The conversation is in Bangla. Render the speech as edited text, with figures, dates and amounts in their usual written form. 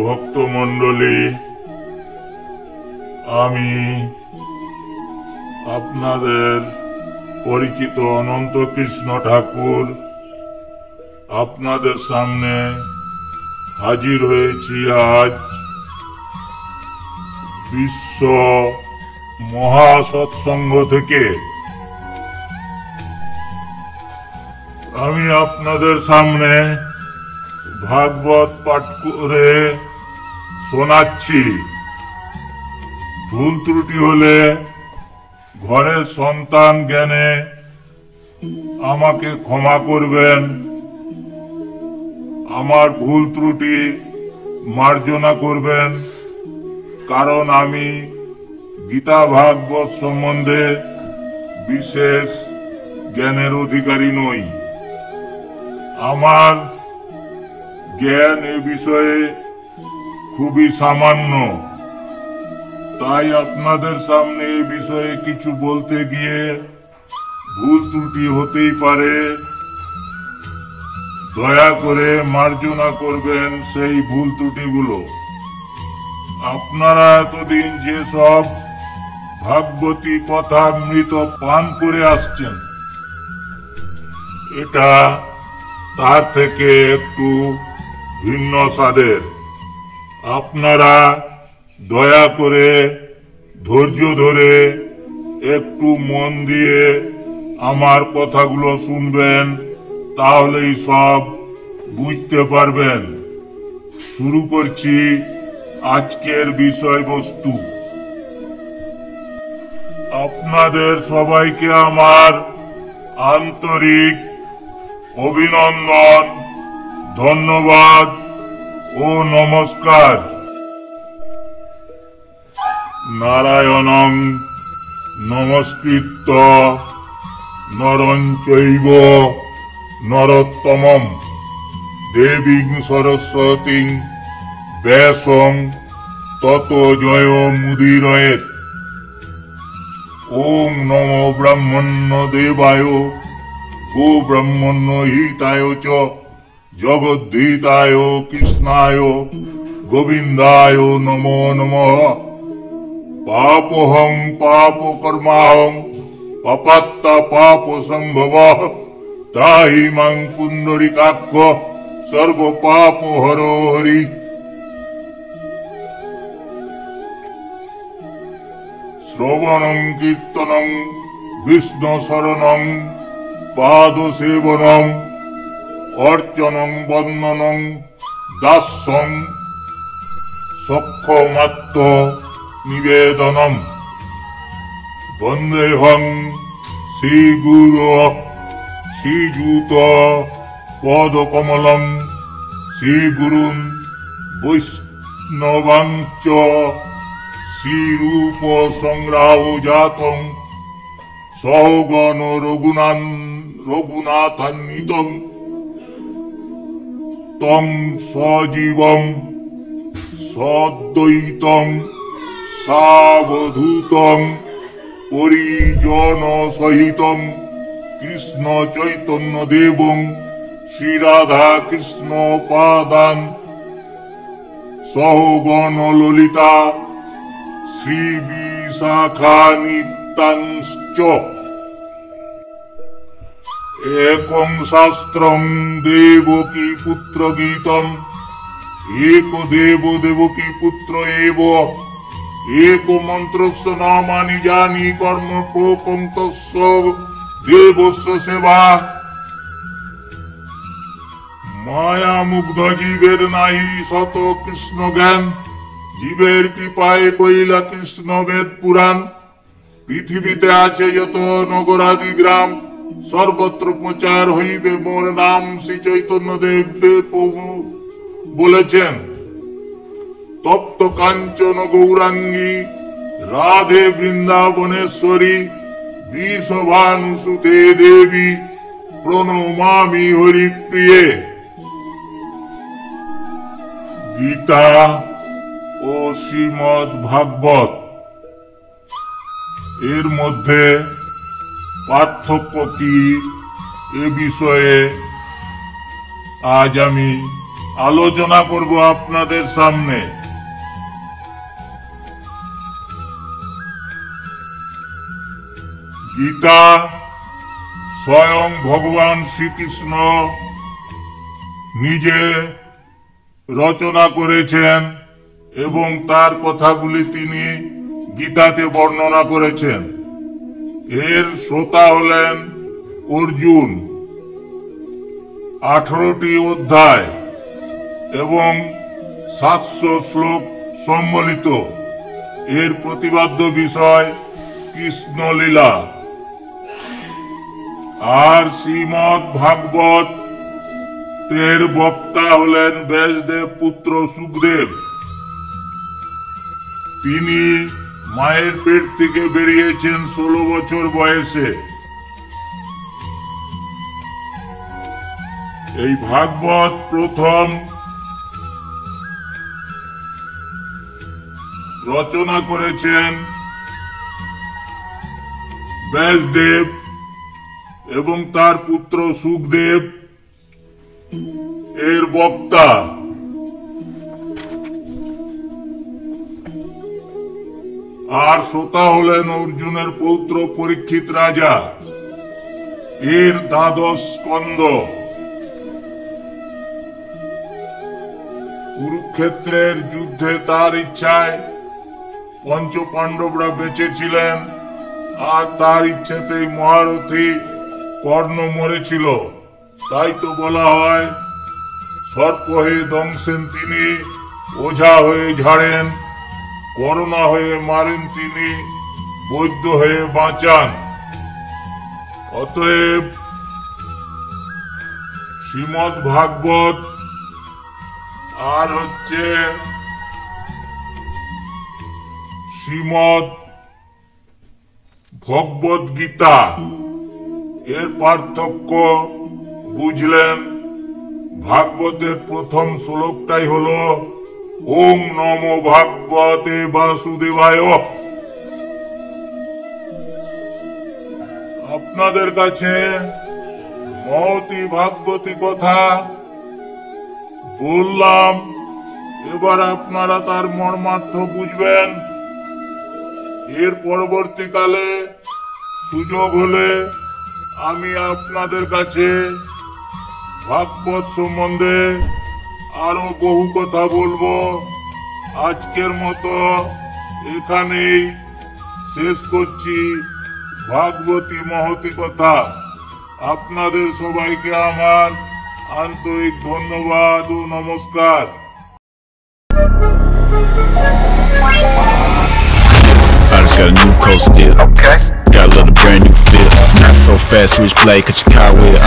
ভক্তমণ্ডলী, আমি আপনাদের পরিচিত অনন্ত কৃষ্ণ ঠাকুর আপনাদের সামনে হাজির হয়েছি আজ বিশ্ব মহাসৎসঙ্গ থেকে। আমি আপনাদের সামনে ভাগবত পাঠ করে শোনাচ্ছি। ভুল ত্রুটি হলে ঘরের সন্তান জ্ঞানে আমাকে ক্ষমা করবেন। আমার ভুল ত্রুটি মার্জনা করবেন, কারণ আমি গীতা ভাগবত সম্বন্ধে বিশেষ জ্ঞানের অধিকারী নই। আমার জ্ঞান এ বিষয়ে খুবই সামান্য, তাই আপনাদের সামনে এ বিষয়ে কিছু বলতে গিয়ে ভুল ত্রুটি হতেই পারে। দয়া করে মার্জনা করবেন সেই ভুল ত্রুটিগুলো। আপনারা এতদিন যেসব ভাগবতী কথামৃত পান করে আসছেন, এটা তার থেকে একটু ভিন্ন স্বাদের। আপনারা দয়া করে ধৈর্য ধরে একটু মন দিয়ে আমার কথাগুলো শুনবেন, তাহলেই সব বুঝতে পারবেন। শুরু করছি আজকের বিষয়বস্তু। আপনাদের সবাইকে আমার আন্তরিক অভিনন্দন, ধন্যবাদ ও নমস্কার। নারায়ণং নমস্কৃত্য নরং চৈব নরোত্তমম দেবীং সরস্বতীং ব্যাসং ততো জয় মুদীরয়েৎ। ওম নমো ব্রহ্মণ্য দেবায় গো ব্রহ্মণ্য হিতায় চ জগদ্ধিতায় কৃষ্ণায় গোবিন্দায় নমো নমঃ। পাপহং পাপকর্মাহং পাপাত্তা পাপ সম্ভবঃ ত্রাহি মাং পুণ্ডরীকাক্ষ সর্ব পাপ হরো হরি। শ্রবণং কীর্তনং বিষ্ণু শরণং পাদ সেবনং অর্চনং বন্দনং দাস্যং সক্ষমাত্ম নিবেদনম। বন্দেহং শ্রীগুরু শ্রীযুত পদকমলং শ্রীগুরুং বৈষ্ণবাংচ শ্রীরূপ সংগ্রাহজাতং সহগণ রঘুনাথান্বিতং তং সজীবং সদ্বৈতং সাবধূতং পরিজন সহিতং কৃষ্ণ চৈতন্য দেবং শ্রী রাধা কৃষ্ণ পাদান সহগণ ললিতা শ্রী বিশাখা নিত্যাংশ্চ। একং শাস্ত্রং দেবকী পুত্র গীতম এক দেব দেবকী পুত্র এব এক মন্ত্রস্য নামানি জানি কর্ম প্রকং তস্য দেবস্য সেবা। মায়া মুগ্ধ জীবের নাহি শত কৃষ্ণ জ্ঞান, জীবের কৃপায় কইলা কৃষ্ণ বেদ পুরাণ। পৃথিবীতে আছে যত নগরাদি গ্রাম, সর্বত্র প্রচার হইবে মোর নাম। শ্রী চৈতন্য দেব প্রভু বলেছেন। তপ্ত কাঞ্চন গৌরাঙ্গী রাধে বৃন্দাবনেশ্বরী বৃষভানুসুতে দেবী প্রণমামি হরিপ্রিয়ে। গীতা ও শ্রীমদ্ ভাগবত এর মধ্যে পার্থক্য কি, এ বিষয়ে আজ আমি আলোচনা করব আপনাদের সামনে। গীতা স্বয়ং ভগবান শ্রীকৃষ্ণ নিজে রচনা করেছেন এবং তার কথাগুলি তিনি গীতাতে বর্ণনা করেছেন। এর শ্রোতা হলেন অর্জুন। 18টি অধ্যায় এবং 700 শ্লোক সম্বলিত এর প্রতিপাদ্য বিষয় কৃষ্ণলীলা। আর শ্রীমদ্ ভাগবত এর বক্তা হলেন ব্যাসদেব পুত্র সুখদেব। তিনি মায়ের পেট থেকে বেরিয়েছেন 16 বছর বয়সে। এই ভাগবত প্রথম রচনা করেছেন ব্যাসদেব এবং তার পুত্র সুখদেব এর বক্তা। আর শ্রোতা হলেন অর্জুনের পৌত্র পরীক্ষিত রাজা। এর 12 স্কন্ধ। কুরুক্ষেত্রের যুদ্ধে তার ইচ্ছায় পঞ্চপাণ্ডবরা বেঁচে ছিলেন, আর তার ইচ্ছেতেই মহারথী কর্ণ মরেছিল। তাই তো বলা হয়, সর্প হয়ে দংশেন তিনি, ওঝা হয়ে ঝাড়েন, করোনা হয়ে মারেন তিনি, বৈদ্য হয়ে বাঁচান। অতএব শ্রীমদ্ ভাগবত আর হচ্ছে শ্রীমদ্ ভগবদ গীতা, এর পার্থক্য বুঝলেন। ভাগবতের প্রথম শ্লোকটাই হলো ওং নমো ভাগবতে বাসুদেবায়। আপনাদের কাছে মহতি ভাগবতী কথা বললাম, এবার আপনারা তার মর্মার্থ বুঝবেন। এর পরবর্তীকালে সুযোগ হলে আমি আপনাদের কাছে ভাগবত সম্বন্ধে আরো বহু কথা বলবো। আজকের মতো এখানেই শেষ করছি ভাগবতী মহতি কথা। আপনাদের সবাইকে আমার আন্তরিক ধন্যবাদ ও নমস্কার। I just got a new coat still. Got a little brand new feel. Not so fast, switch play, cut your car with.